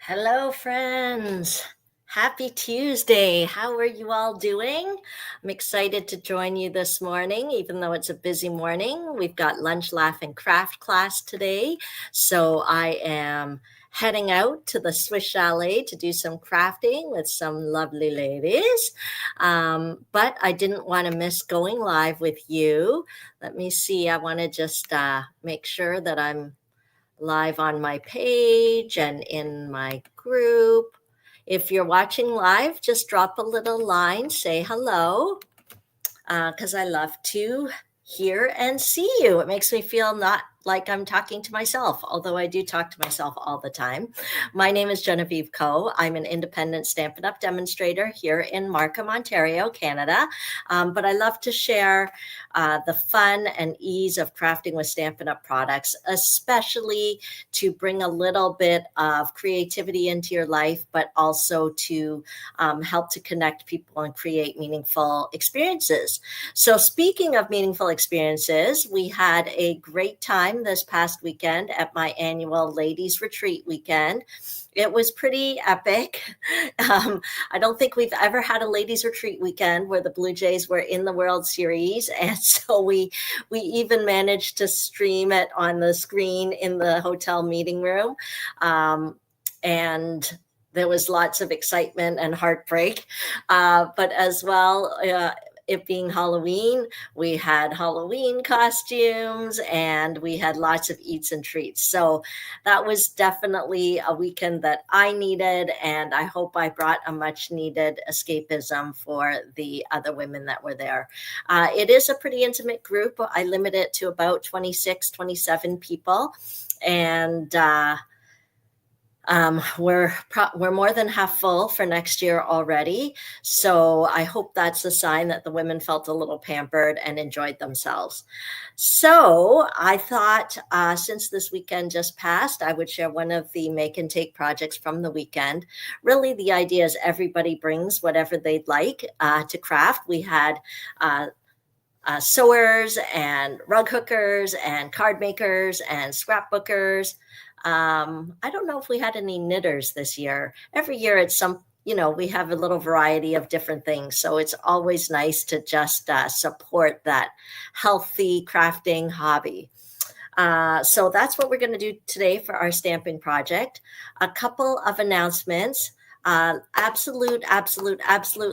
Hello, friends. Happy Tuesday. How are you all doing? I'm excited to join you this morning, even though it's a busy morning. We've got lunch, laugh, and craft class today. So I am heading out to the Swiss Chalet to do some crafting with some lovely ladies. But I didn't want to miss going live with you. Let me see. I want to just make sure that I'm live on my page and in my group. If you're watching live, just drop a little line, say hello, because I love to hear and see you. It makes me feel not like I'm talking to myself, although I do talk to myself all the time. My name is Genevieve Coe. I'm an independent Stampin' Up! Demonstrator here in Markham, Ontario, Canada. But I love to share the fun and ease of crafting with Stampin' Up! Products, especially to bring a little bit of creativity into your life, but also to help to connect people and create meaningful experiences. So speaking of meaningful experiences, we had a great time this past weekend at my annual ladies retreat weekend. It was pretty epic. I don't think we've ever had a ladies retreat weekend where the Blue Jays were in the World Series, and so we even managed to stream it on the screen in the hotel meeting room, and there was lots of excitement and heartbreak, but as well. It being Halloween, we had Halloween costumes and we had lots of eats and treats. So that was definitely a weekend that I needed, and I hope I brought a much needed escapism for the other women that were there. It is a pretty intimate group. I limit it to about 26, 27 people, and we're more than half full for next year already. So I hope that's a sign that the women felt a little pampered and enjoyed themselves. So I thought since this weekend just passed, I would share one of the make and take projects from the weekend. Really, the idea is everybody brings whatever they'd like to craft. We had sewers and rug hookers and card makers and scrapbookers. I don't know if we had any knitters this year. Every year it's we have a little variety of different things. So it's always nice to just support that healthy crafting hobby. So that's what we're going to do today for our stamping project. A couple of announcements. Absolute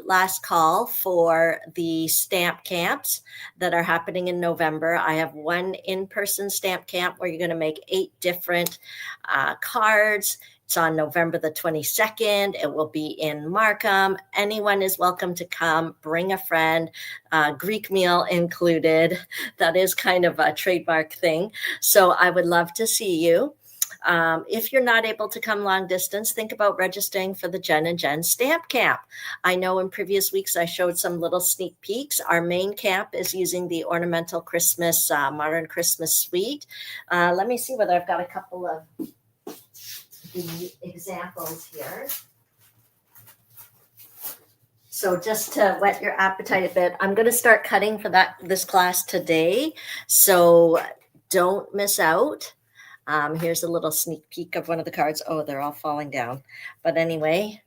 last call for the stamp camps that are happening in November. I have one in-person stamp camp where you're going to make 8 different cards. It's on November the 22nd. It will be in Markham. Anyone is welcome to come. Bring a friend, Greek meal included. That is kind of a trademark thing. So I would love to see you. If you're not able to come long distance, think about registering for the Jen and Jen Stamp Camp. I know in previous weeks I showed some little sneak peeks. Our main camp is using the Ornamental Christmas, Modern Christmas Suite. Let me see whether I've got a couple of the examples here. So just to whet your appetite a bit, I'm going to start cutting for this class today. So don't miss out. Here's a little sneak peek of one of the cards. Oh, they're all falling down. But anyway,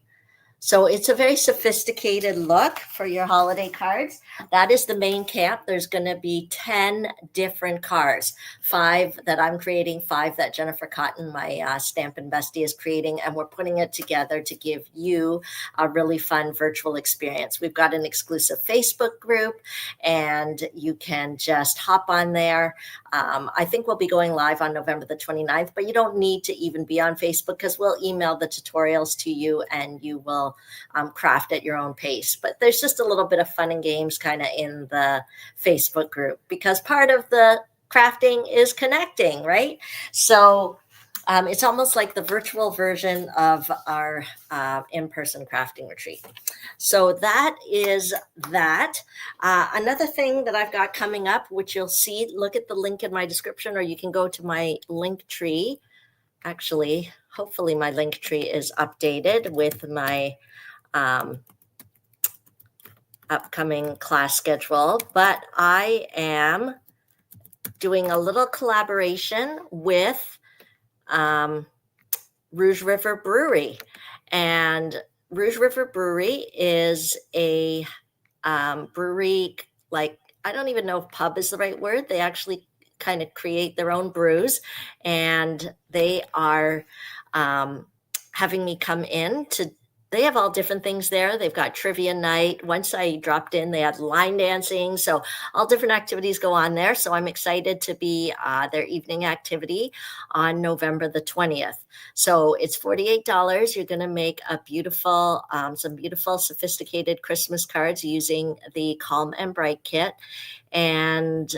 so it's a very sophisticated look for your holiday cards. That is the main camp. There's going to be 10 different cards, 5 that I'm creating, 5 that Jennifer Cotton, my Stampin' Bestie, is creating, and we're putting it together to give you a really fun virtual experience. We've got an exclusive Facebook group, and you can just hop on there. I think we'll be going live on November the 29th, but you don't need to even be on Facebook because we'll email the tutorials to you and you will craft at your own pace. But there's just a little bit of fun and games kind of in the Facebook group because part of the crafting is connecting, right? So it's almost like the virtual version of our in-person crafting retreat. So that is that. Another thing that I've got coming up, which you'll see, look at the link in my description, or you can go to my link tree. Actually, hopefully my link tree is updated with my upcoming class schedule, but I am doing a little collaboration with Rouge River Brewery. And Rouge River Brewery is a brewery, like, I don't even know if pub is the right word. They actually kind of create their own brews, and they are having me come in to. They have all different things there. They've got trivia night. Once I dropped in, they had line dancing. So all different activities go on there. So I'm excited to be their evening activity on November the 20th. So it's $48. You're going to make a beautiful, some beautiful sophisticated Christmas cards using the Calm and Bright kit. And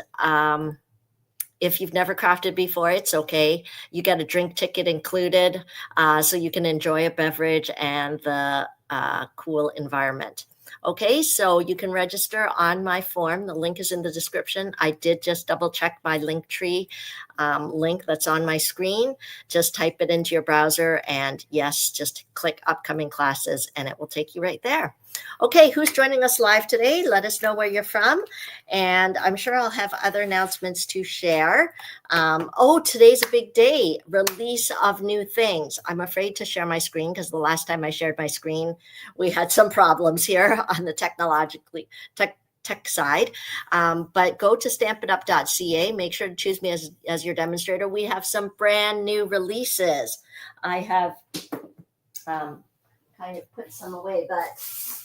if you've never crafted before, it's okay. You get a drink ticket included, so you can enjoy a beverage and the cool environment. Okay, so you can register on my form. The link is in the description. I did just double check my Linktree link that's on my screen. Just type it into your browser, and yes, just click upcoming classes and it will take you right there. Okay, who's joining us live today? Let us know where you're from. And I'm sure I'll have other announcements to share. Today's a big day, release of new things. I'm afraid to share my screen because the last time I shared my screen, we had some problems here on the tech side. But go to stampitup.ca. Make sure to choose me as your demonstrator. We have some brand new releases. I have kind of put some away, but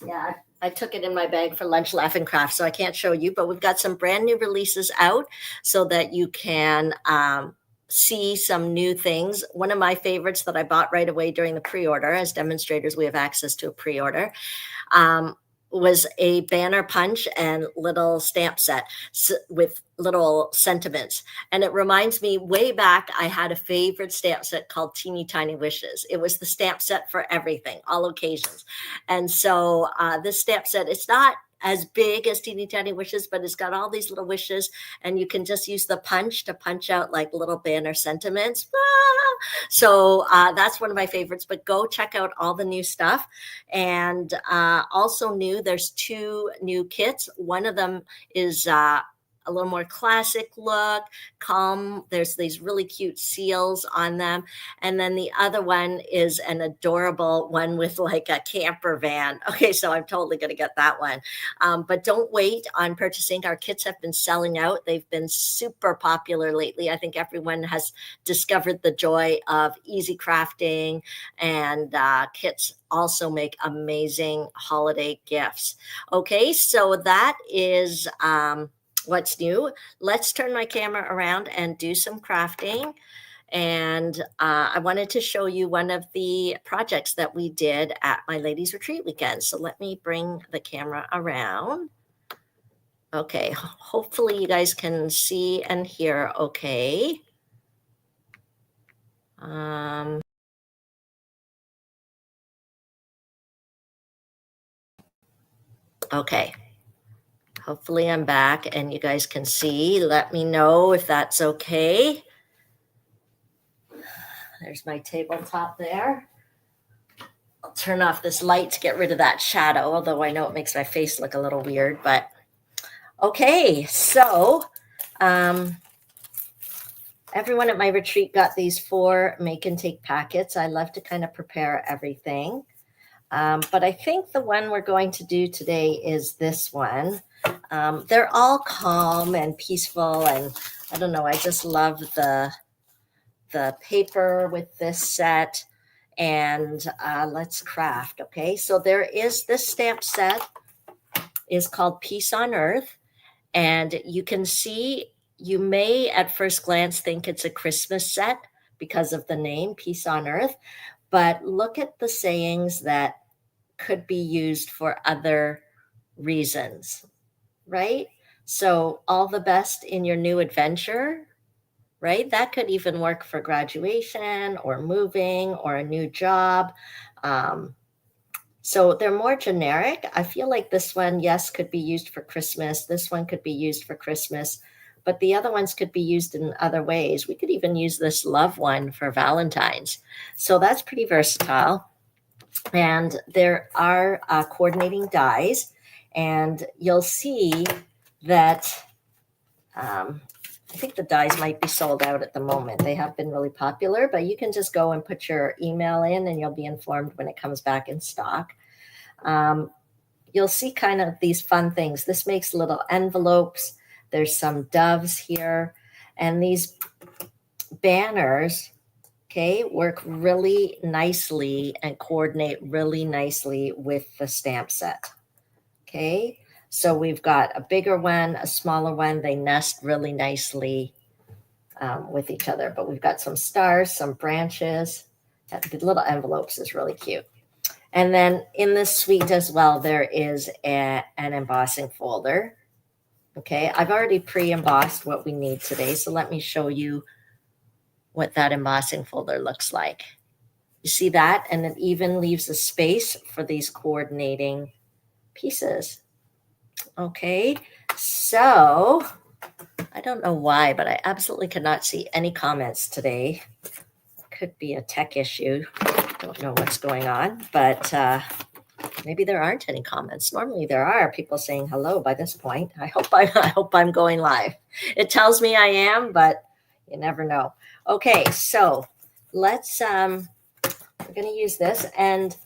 yeah, I took it in my bag for lunch, laugh, and craft, so I can't show you, but we've got some brand new releases out so that you can see some new things. One of my favorites that I bought right away during the pre-order, as demonstrators, we have access to a pre-order, was a banner punch and little stamp set with little sentiments. And it reminds me, way back, I had a favorite stamp set called Teeny Tiny Wishes. It was the stamp set for everything, all occasions. And so this stamp set, it's not as big as Teeny Tiny Wishes, but it's got all these little wishes, and you can just use the punch to punch out like little banner sentiments. So that's one of my favorites, but go check out all the new stuff. And also new, there's 2 new kits. One of them is a little more classic look, calm. There's these really cute seals on them. And then the other one is an adorable one with like a camper van. Okay, so I'm totally going to get that one. But don't wait on purchasing. Our kits have been selling out. They've been super popular lately. I think everyone has discovered the joy of easy crafting, and kits also make amazing holiday gifts. Okay, so that is what's new. Let's turn my camera around and do some crafting. And I wanted to show you one of the projects that we did at my ladies retreat weekend. So let me bring the camera around. Okay, hopefully you guys can see and hear okay. Okay. Hopefully I'm back and you guys can see. Let me know if that's okay. There's my tabletop there. I'll turn off this light to get rid of that shadow, although I know it makes my face look a little weird, but okay. So everyone at my retreat got these 4 make and take packets. I love to kind of prepare everything. But I think the one we're going to do today is this one. They're all calm and peaceful, and I don't know, I just love the paper with this set. And let's craft. Okay, so there is this stamp set is called Peace on Earth, and you can see, you may at first glance think it's a Christmas set because of the name Peace on Earth, but look at the sayings that could be used for other reasons, right? So all the best in your new adventure, right? That could even work for graduation or moving or a new job. So they're more generic. I feel like this one, yes, could be used for Christmas. This one could be used for Christmas, but the other ones could be used in other ways. We could even use this love one for Valentine's. So that's pretty versatile. And there are coordinating dies, and you'll see that I think the dies might be sold out at the moment. They have been really popular, but you can just go and put your email in and you'll be informed when it comes back in stock. You'll see kind of these fun things. This makes little envelopes. There's some doves here. And these banners, okay, work really nicely and coordinate really nicely with the stamp set. Okay, so we've got a bigger one, a smaller one. They nest really nicely with each other. But we've got some stars, some branches. The little envelopes is really cute. And then in this suite as well, there is an embossing folder. Okay, I've already pre-embossed what we need today. So let me show you what that embossing folder looks like. You see that? And it even leaves a space for these coordinating pieces. Okay, so I don't know why, but I absolutely cannot see any comments today. Could be a tech issue. Don't know what's going on, but maybe there aren't any comments. Normally there are people saying hello by this point. I hope I'm going live. It tells me I am, but you never know. Okay, so let's we're going to use this, and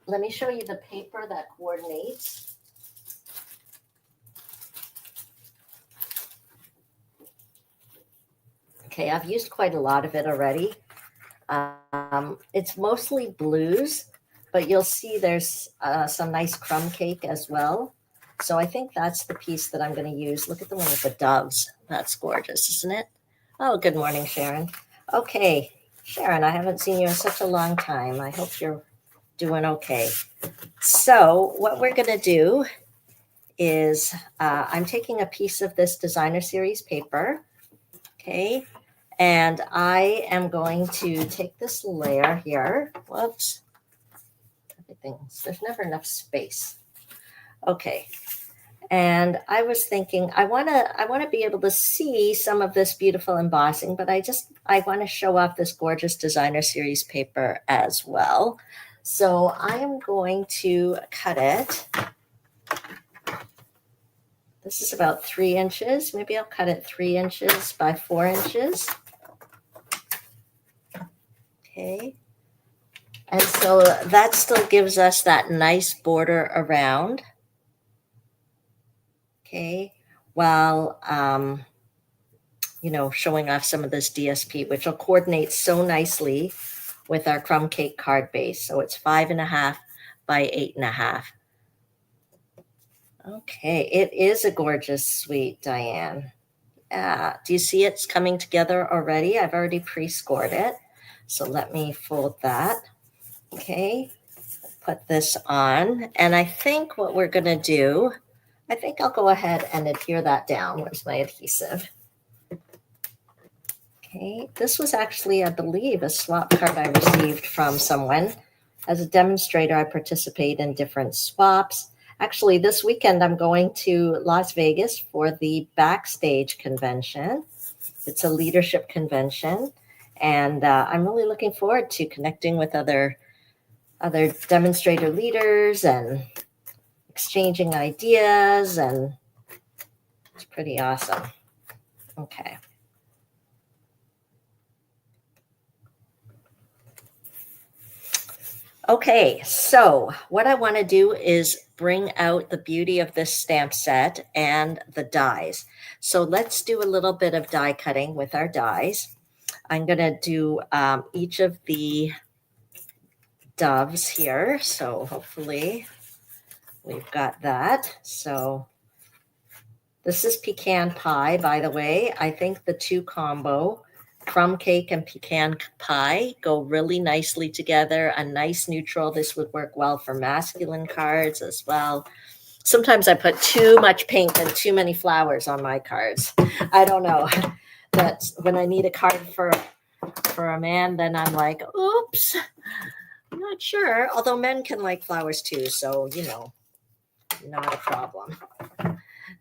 let me show you the paper that coordinates. Okay, I've used quite a lot of it already. It's mostly blues, but you'll see there's some nice crumb cake as well. So I think that's the piece that I'm going to use. Look at the one with the doves. That's gorgeous, isn't it? Oh, good morning, Sharon. Okay, Sharon, I haven't seen you in such a long time. I hope you're doing okay. So what we're going to do is I'm taking a piece of this designer series paper, okay, and I am going to take this layer here. Whoops. There's never enough space. Okay. And I was thinking, I want to be able to see some of this beautiful embossing, but I want to show off this gorgeous designer series paper as well. So I am going to cut it. This is about 3 inches. Maybe I'll cut it 3 inches by 4 inches. Okay. And so that still gives us that nice border around. Okay. While, showing off some of this DSP, which will coordinate so nicely with our crumb cake card base. So it's 5.5 by 8.5. Okay. It is a gorgeous suite, Diane. Do you see it's coming together already? I've already pre-scored it. So let me fold that. Okay, put this on. And I think what we're going to do, I think I'll go ahead and adhere that down. Where's my adhesive? Okay, this was actually, I believe, a swap card I received from someone. As a demonstrator, I participate in different swaps. Actually, this weekend, I'm going to Las Vegas for the Backstage convention. It's a leadership convention. And I'm really looking forward to connecting with other demonstrator leaders and exchanging ideas, and it's pretty awesome. Okay. Okay, so what I want to do is bring out the beauty of this stamp set and the dies. So let's do a little bit of die cutting with our dies. I'm going to do each of the doves here. So hopefully we've got that. So this is pecan pie, by the way. I think the two combo, crumb cake and pecan pie, go really nicely together. A nice neutral. This would work well for masculine cards as well. Sometimes I put too much pink and too many flowers on my cards. I don't know. That's when I need a card for a man, then I'm like, oops, I'm not sure. Although men can like flowers too, so, not a problem.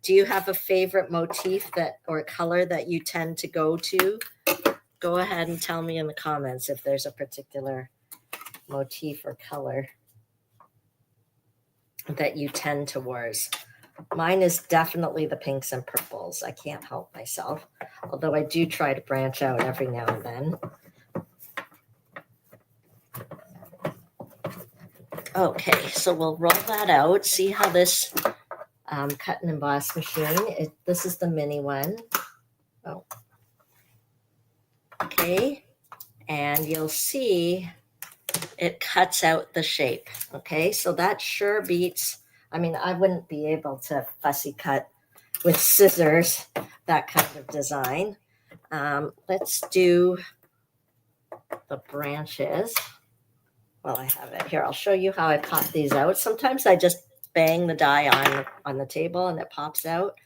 Do you have a favorite motif or color that you tend to go to? Go ahead and tell me in the comments if there's a particular motif or color that you tend towards. Mine is definitely the pinks and purples. I can't help myself, although I do try to branch out every now and then. Okay, so we'll roll that out. See how this cut and emboss machine, this is the mini one. Oh. Okay, and you'll see it cuts out the shape. Okay, so that sure beats, I mean, I wouldn't be able to fussy cut with scissors, that kind of design. Let's do the branches. Well, I have it here. I'll show you how I pop these out. Sometimes I just bang the die on the table and it pops out,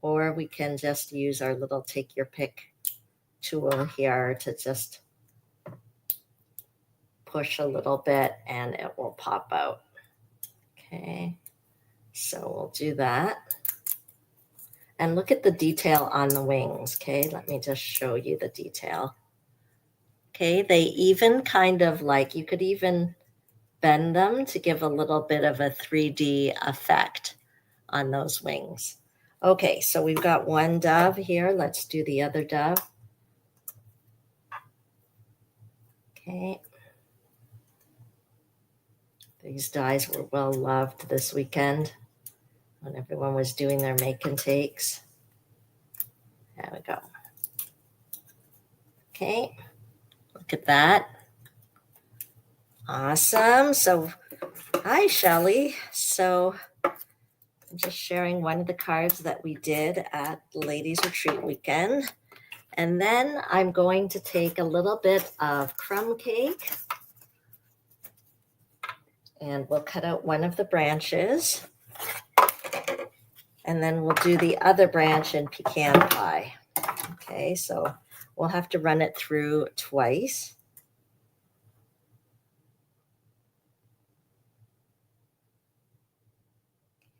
or we can just use our little take your pick tool here to just push a little bit and it will pop out. Okay, so we'll do that. And look at the detail on the wings. Okay, let me just show you the detail. Okay, they even kind of like, you could even bend them to give a little bit of a 3D effect on those wings. Okay, so we've got one dove here. Let's do the other dove. Okay. These dies were well loved this weekend when everyone was doing their make and takes. There we go. Okay, look at that. Awesome. So, hi, Shelly. So, I'm just sharing one of the cards that we did at Ladies Retreat weekend. And then I'm going to take a little bit of crumb cake and we'll cut out one of the branches. And then we'll do the other branch in pecan pie. Okay, so we'll have to run it through twice.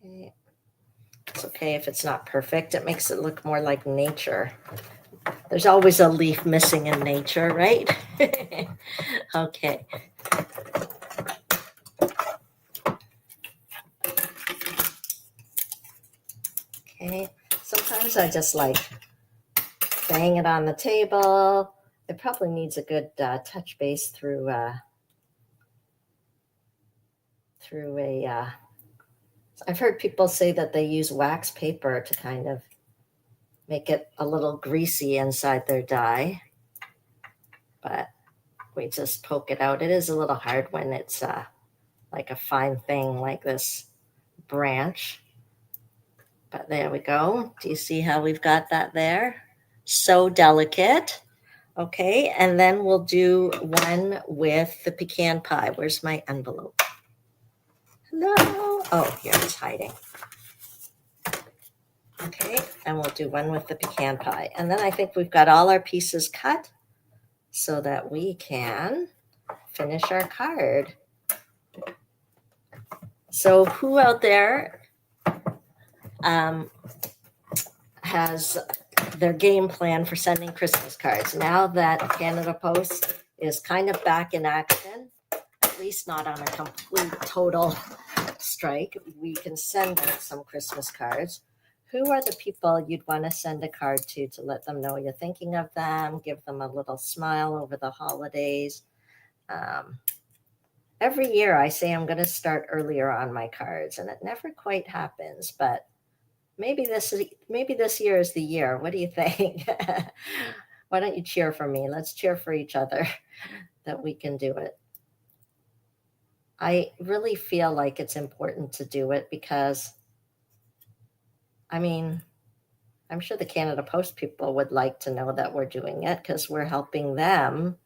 Okay. It's okay if it's not perfect. It makes it look more like nature. There's always a leaf missing in nature, right? Okay. Okay, sometimes I just like bang it on the table. It probably needs a good touch base through I've heard people say that they use wax paper to kind of make it a little greasy inside their die, but we just poke it out. It is a little hard when it's like a fine thing like this branch. But there we go. Do you see how we've got that there? So delicate. Okay, and then we'll do one with the pecan pie. Where's my envelope? Hello. Oh, here it's hiding. Okay, and we'll do one with the pecan pie. And then I think we've got all our pieces cut so that we can finish our card. So who out there has their game plan for sending Christmas cards? Now that Canada Post is kind of back in action, at least not on a complete total strike, we can send out some Christmas cards. Who are the people you'd want to send a card to let them know you're thinking of them, give them a little smile over the holidays? Every year I say I'm going to start earlier on my cards, and it never quite happens, but maybe this year is the year. What do you think? Why don't you cheer for me? Let's cheer for each other that we can do it. I really feel like it's important to do it because, I mean, I'm sure the Canada Post people would like to know that we're doing it because we're helping them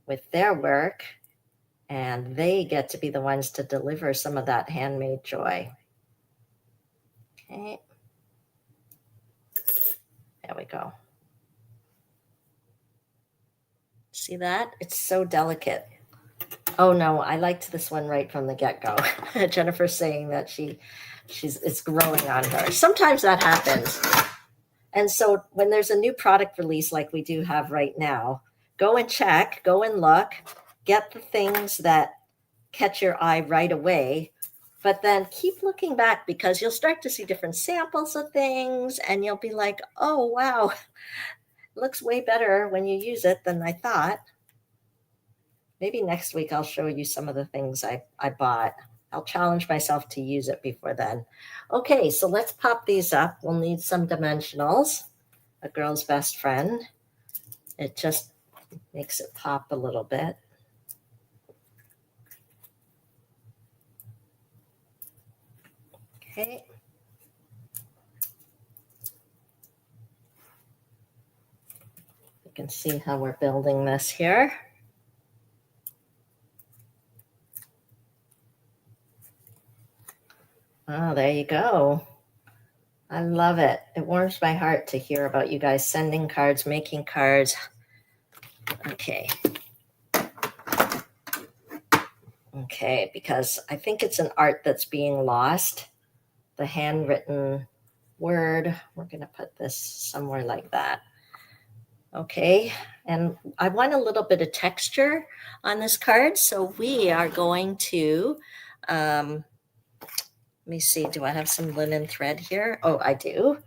with their work, and they get to be the ones to deliver some of that handmade joy. Okay. There we go. See that? It's so delicate. Oh no, I liked this one right from the get-go. Jennifer's saying that it's growing on her. Sometimes that happens. And so when there's a new product release like we do have right now, go and check, go and look, get the things that catch your eye right away, But then keep looking back, because you'll start to see different samples of things and you'll be like, oh, wow, it looks way better when you use it than I thought. Maybe next week I'll show you some of the things I bought. I'll challenge myself to use it before then. Okay, so let's pop these up. We'll need some dimensionals, a girl's best friend. It just makes it pop a little bit. Okay. You can see how we're building this here. Oh, there you go. I love it. It warms my heart to hear about you guys sending cards, making cards. Okay. Okay, because I think it's an art that's being lost. The handwritten word. We're going to put this somewhere like that. Okay, and I want a little bit of texture on this card, so we are going to, let me see, do I have some linen thread here? Oh, I do.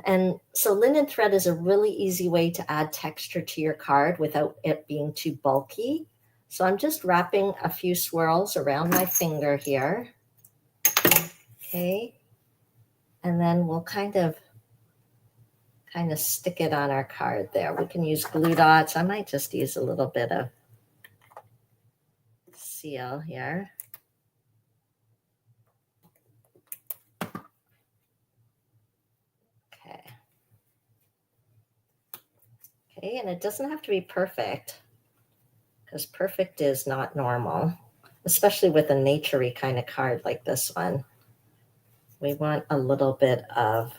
And so linen thread is a really easy way to add texture to your card without it being too bulky. So I'm just wrapping a few swirls around my finger here. Okay, and then we'll kind of stick it on our card there. We can use glue dots. I might just use a little bit of seal here. Okay. Okay, and it doesn't have to be perfect, because perfect is not normal, especially with a nature-y kind of card like this one. We want a little bit of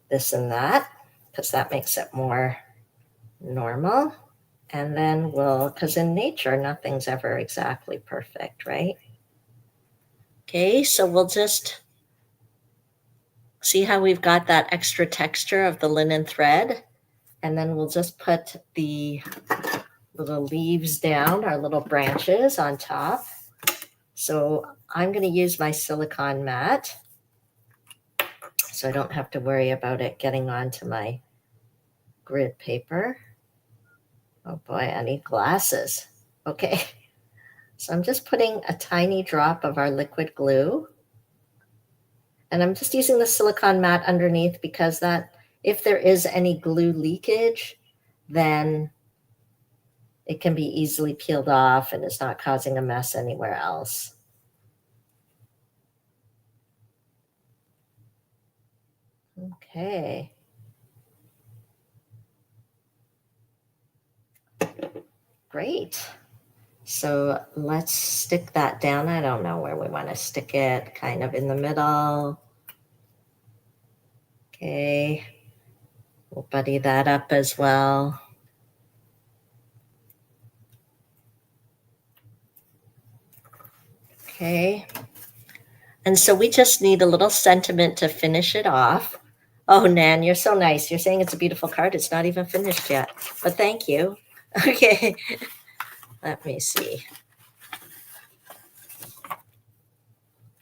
this and that, because that makes it more normal. And then because in nature, nothing's ever exactly perfect, right? Okay, so we'll just see how we've got that extra texture of the linen thread. And then we'll just put the little leaves down, our little branches on top. So I'm going to use my silicone mat, so I don't have to worry about it getting onto my grid paper. Oh boy, I need glasses. Okay, so I'm just putting a tiny drop of our liquid glue. And I'm just using the silicone mat underneath, because that, if there is any glue leakage, then it can be easily peeled off and it's not causing a mess anywhere else. Okay. Great. So let's stick that down. I don't know where we want to stick it, kind of in the middle. Okay. We'll buddy that up as well. Okay. And so we just need a little sentiment to finish it off. Oh, Nan, you're so nice. You're saying it's a beautiful card. It's not even finished yet, but thank you. Okay. Let me see.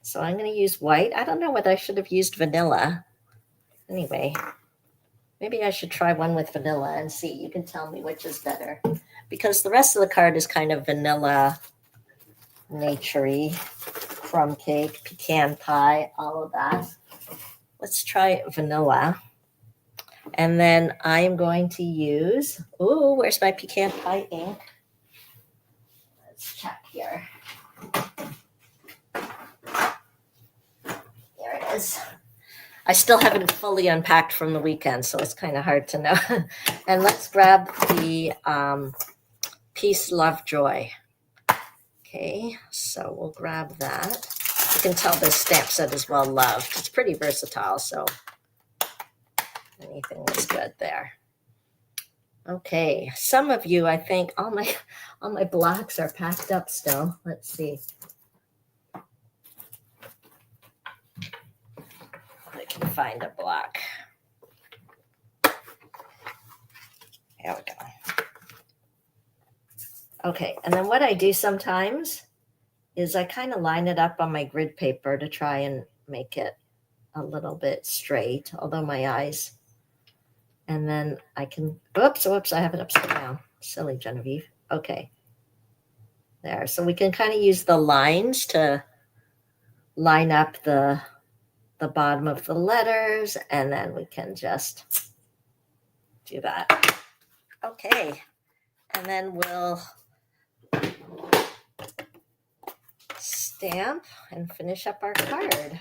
So I'm going to use white. I don't know whether I should have used vanilla. Anyway, maybe I should try one with vanilla and see. You can tell me which is better, because the rest of the card is kind of vanilla, nature-y, crumb cake, pecan pie, all of that. Let's try vanilla. And then I am going to use, ooh, where's my pecan pie ink? Let's check here. There it is. I still haven't fully unpacked from the weekend, so it's kind of hard to know. And let's grab the Peace, Love, Joy. Okay, so we'll grab that. You can tell this stamp set is well loved. It's pretty versatile, so anything is good there. Okay, some of you, I think, all my blocks are packed up still. Let's see. I can find a block. There we go. Okay, and then what I do sometimes is I kind of line it up on my grid paper to try and make it a little bit straight, although my eyes, and then I can, whoops, I have it upside down. Silly Genevieve. Okay, there. So we can kind of use the lines to line up the bottom of the letters, and then we can just do that. Okay, and then we'll stamp and finish up our card.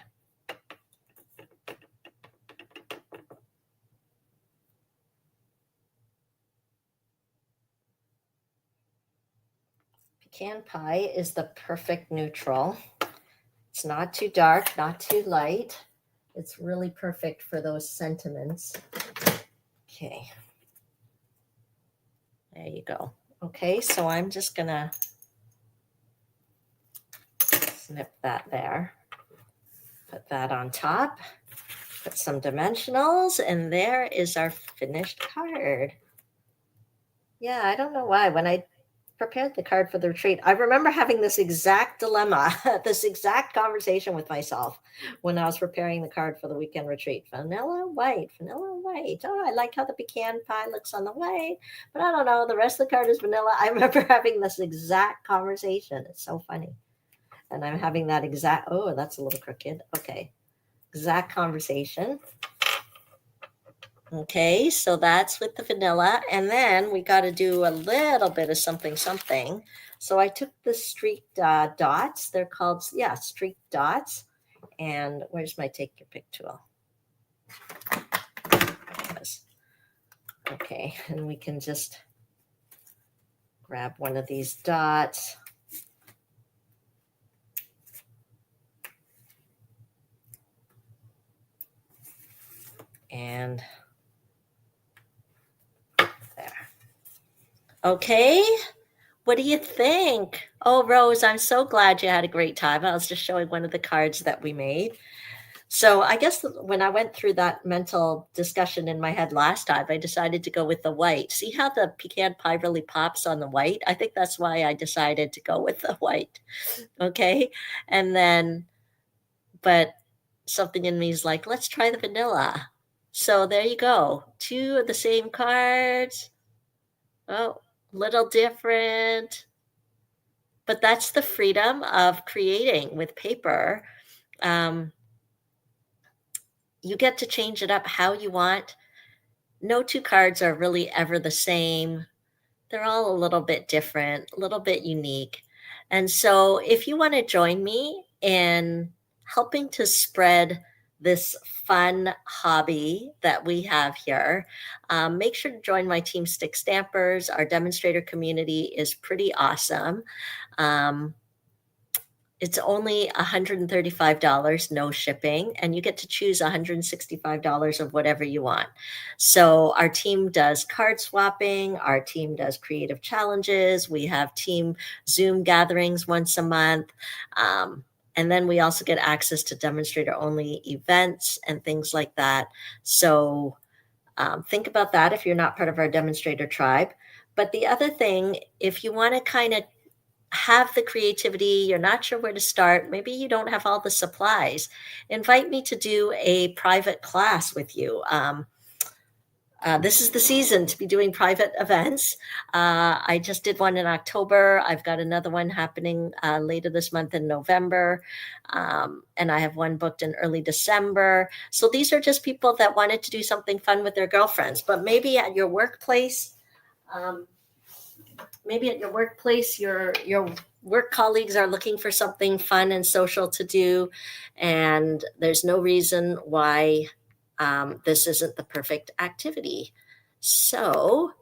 Pecan pie is the perfect neutral. It's not too dark, not too light. It's really perfect for those sentiments. Okay. There you go. Okay, so I'm just gonna snip that there. Put that on top. Put some dimensionals, and there is our finished card. Yeah, I don't know why. When I prepared the card for the retreat, I remember having this exact dilemma, this exact conversation with myself when I was preparing the card for the weekend retreat. Vanilla white, vanilla white. Oh, I like how the pecan pie looks on the white, but I don't know. The rest of the card is vanilla. I remember having this exact conversation. It's so funny. And I'm having that exact, oh, that's a little crooked. Okay. Exact conversation. Okay, so that's with the vanilla. And then we got to do a little bit of something. So I took the streaked dots. They're called, streaked dots. And where's my take your pick tool? Okay, and we can just grab one of these dots. And there. Okay, what do you think? Oh, Rose, I'm so glad you had a great time. I was just showing one of the cards that we made. So I guess when I went through that mental discussion in my head last time, I decided to go with the white. See how the pecan pie really pops on the white? I think that's why I decided to go with the white. Okay. And then, but something in me is like, let's try the vanilla. So there you go. Two of the same cards. Oh, little different. But that's the freedom of creating with paper. You get to change it up how you want. No two cards are really ever the same. They're all a little bit different, a little bit unique. And so if you want to join me in helping to spread this fun hobby that we have here, make sure to join my team Stick Stampers. Our demonstrator community is pretty awesome. It's only $135, no shipping, and you get to choose $165 of whatever you want. So our team does card swapping. Our team does creative challenges. We have team Zoom gatherings once a month. And then we also get access to demonstrator only events and things like that. So think about that if you're not part of our demonstrator tribe. But the other thing, if you want to kind of have the creativity, you're not sure where to start, maybe you don't have all the supplies, invite me to do a private class with you. This is the season to be doing private events. I just did one in October. I've got another one happening later this month in November. And I have one booked in early December. So these are just people that wanted to do something fun with their girlfriends, but maybe at your workplace, your work colleagues are looking for something fun and social to do, and there's no reason why this isn't the perfect activity. So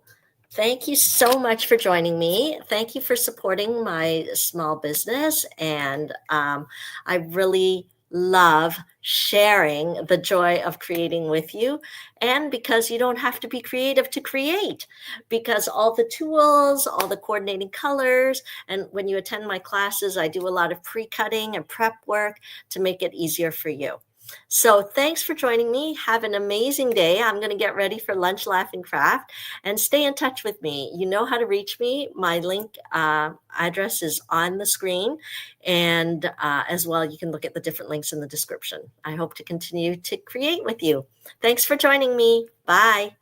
thank you so much for joining me. Thank you for supporting my small business, and I really love sharing the joy of creating with you, and because you don't have to be creative to create, because all the tools, all the coordinating colors, and when you attend my classes, I do a lot of pre-cutting and prep work to make it easier for you. So thanks for joining me. Have an amazing day. I'm going to get ready for lunch, laugh, and craft, and stay in touch with me. You know how to reach me. My link address is on the screen, and as well, you can look at the different links in the description. I hope to continue to create with you. Thanks for joining me. Bye.